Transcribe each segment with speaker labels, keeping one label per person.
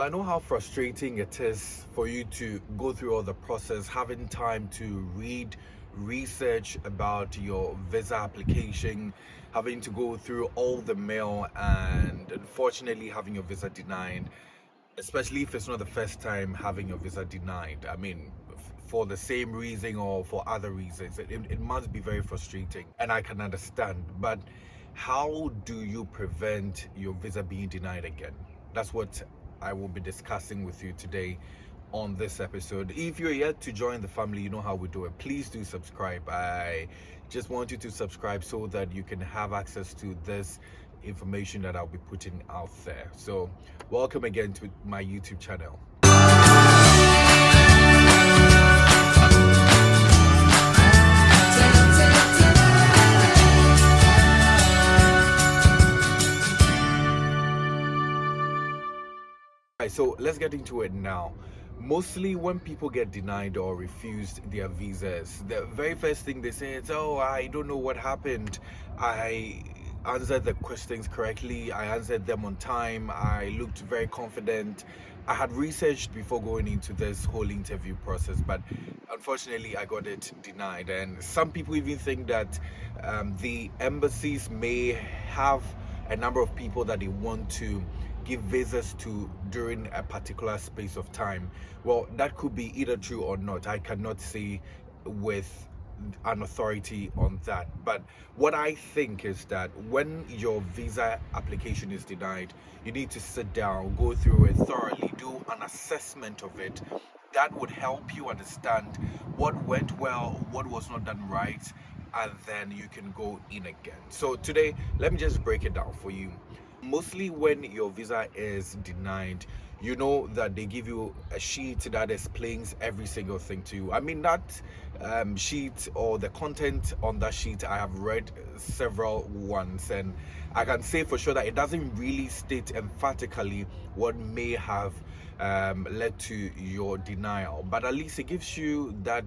Speaker 1: I know how frustrating it is for you to go through all the process, having time to read, research about your visa application, having to go through all the mail, and unfortunately having your visa denied, especially if it's not the first time having your visa denied. For the same reason or for other reasons, it must be very frustrating, and I can understand. But how do you prevent your visa being denied again? That's what I will be discussing with you today on this episode. If you're yet to join the family, you know how we do it. Please do subscribe. I just want you to subscribe so that you can have access to this information that I'll be putting out there. So, welcome again to my YouTube channel. Right, so let's get into it now. Mostly when people get denied or refused their visas, the very first thing they say is, "Oh, I don't know what happened. I answered the questions correctly. I answered them on time. I looked very confident. I had researched before going into this whole interview process, but unfortunately, I got it denied." And some people even think that the embassies may have a number of people that they want to give visas to during a particular space of time. Well, that could be either true or not. I cannot say with an authority on that. But what I think is that when your visa application is denied, you need to sit down, go through it thoroughly, do an assessment of it. That would help you understand what went well, what was not done right, and then you can go in again. So today, let me just break it down for you. Mostly when your visa is denied, you know that they give you a sheet that explains every single thing to you. That sheet or the content on that sheet, I have read several ones, and I can say for sure that it doesn't really state emphatically what may have led to your denial, but at least it gives you that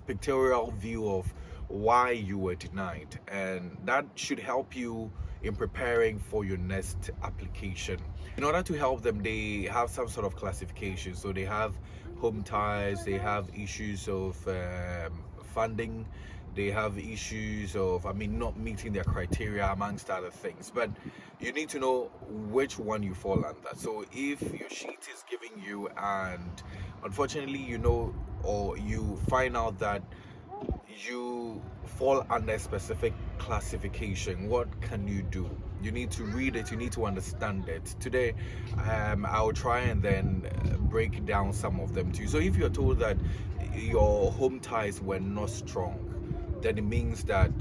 Speaker 1: pictorial view of why you were denied, and that should help you in preparing for your next application. In order to help them, they have some sort of classification. So they have home ties, they have issues of funding, they have issues of not meeting their criteria, amongst other things. But you need to know which one you fall under. So if your sheet is giving you, and unfortunately or you find out that you fall under a specific classification, what can you do? You need to read it, you need to understand it. Today I'll try and then break down some of them to you. So if you're told that your home ties were not strong, then it means that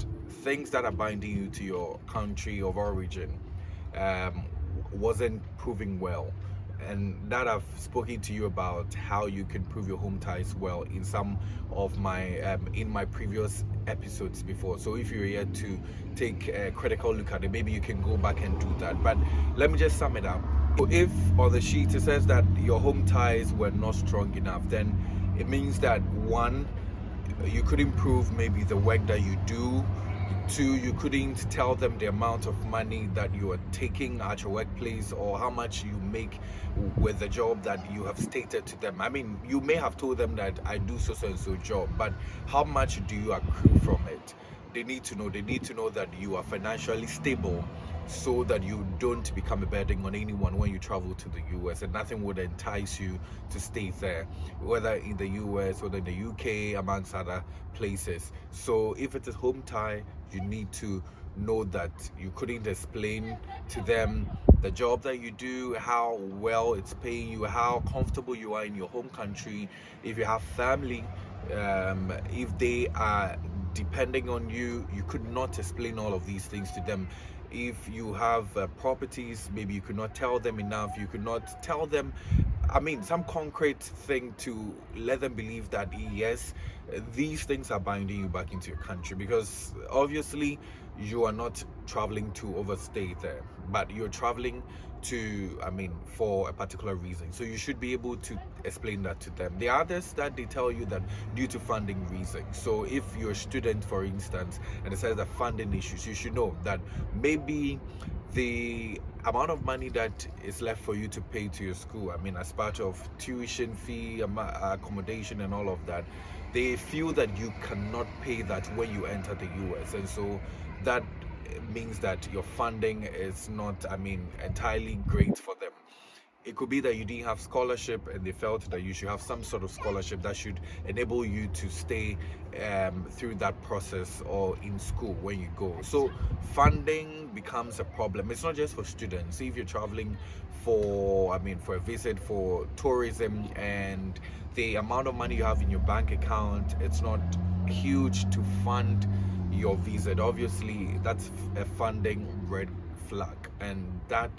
Speaker 1: things that are binding you to your country of origin wasn't proving well, and that I've spoken to you about how you can prove your home ties well in some of my in my previous episodes before. So if you're here to take a critical look at it, maybe you can go back and do that. But let me just sum it up. So if on the sheet it says that your home ties were not strong enough, then it means that one, you couldn't prove maybe the work that you do. Two, you couldn't tell them the amount of money that you are taking at your workplace or how much you make with the job that you have stated to them. You may have told them that I do so and so job, but how much do you accrue from it? They need to know. They need to know that you are financially stable, so that you don't become a burden on anyone when you travel to the US, and nothing would entice you to stay there, whether in the US or in the UK, amongst other places. So if it is home tie, you need to know that you couldn't explain to them the job that you do, how well it's paying you, how comfortable you are in your home country. If you have family, if they are depending on you, you could not explain all of these things to them. If you have properties, maybe you could not tell them enough. You could not tell them some concrete thing to let them believe that yes, these things are binding you back into your country, because obviously you are not traveling to overstay there, but you're traveling to for a particular reason. So you should be able to explain that to them. The others that they tell you that due to funding reasons. So if you're a student, for instance, and it says that funding issues, you should know that maybe the amount of money that is left for you to pay to your school, I mean, as part of tuition fee, accommodation, and all of that, they feel that you cannot pay that when you enter the US. And so that means that your funding is not, I mean, entirely great for them. It could be that you didn't have scholarship and they felt that you should have some sort of scholarship that should enable you to stay through that process or in school when you go. So funding becomes a problem. It's not just for students. If you're traveling for, I mean, for a visit, for tourism, and the amount of money you have in your bank account, it's not huge to fund your visa, obviously that's a funding red flag, and that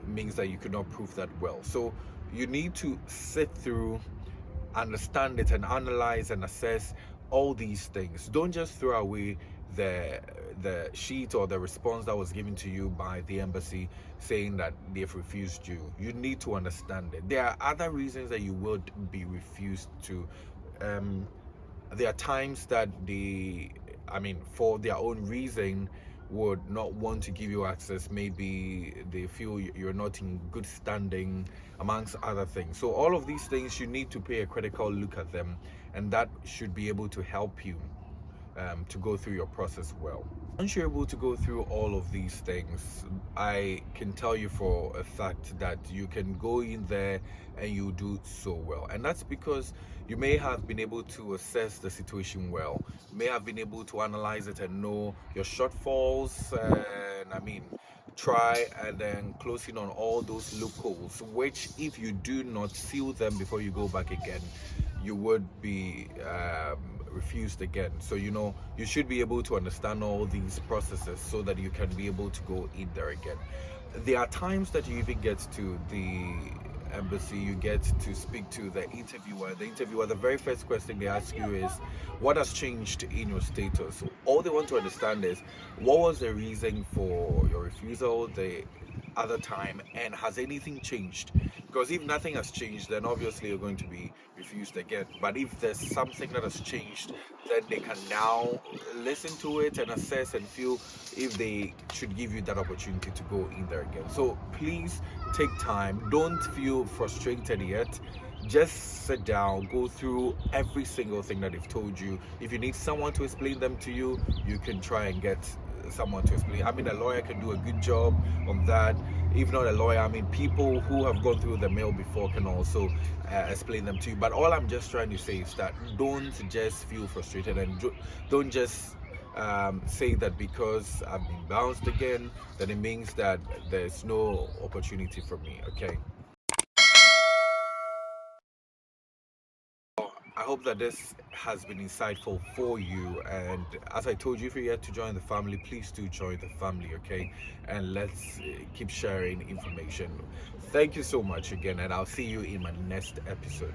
Speaker 1: means that you could not prove that well. So you need to sit through, understand it, and analyze and assess all these things. Don't just throw away the sheet or the response that was given to you by the embassy saying that they've refused you. You need to understand it. There are other reasons that you would be refused to. There are times that they, I mean, for their own reason, would not want to give you access. Maybe they feel you're not in good standing, amongst other things. So all of these things, you need to pay a critical look at them, and that should be able to help you to go through your process well. Once you're able to go through all of these things, I can tell you for a fact that you can go in there and you do so well. And that's because you may have been able to assess the situation well. You may have been able to analyze it and know your shortfalls, and I mean, try and then close in on all those loopholes, which if you do not seal them before you go back again, you would be refused again. So you should be able to understand all these processes so that you can be able to go in there again. There are times that you even get to the embassy, you get to speak to the interviewer. The very first question they ask you is, what has changed in your status? All they want to understand is, what was the reason for your refusal the other time, and has anything changed? Because if nothing has changed, then obviously you're going to be refused again. But if there's something that has changed, then they can now listen to it and assess and feel if they should give you that opportunity to go in there again. So please take time. Don't feel frustrated yet. Just sit down, go through every single thing that they've told you. If you need someone to explain them to you, you can try and get someone to explain. I mean, a lawyer can do a good job on that. If not a lawyer, I mean, people who have gone through the mail before can also explain them to you. But all I'm just trying to say is that don't just feel frustrated, and don't just say that because I've been bounced again, that it means that there's no opportunity for me. Okay. I hope that this has been insightful for you. And as I told you, if you're yet to join the family, please do join the family, okay? And let's keep sharing information. Thank you so much again, and I'll see you in my next episode.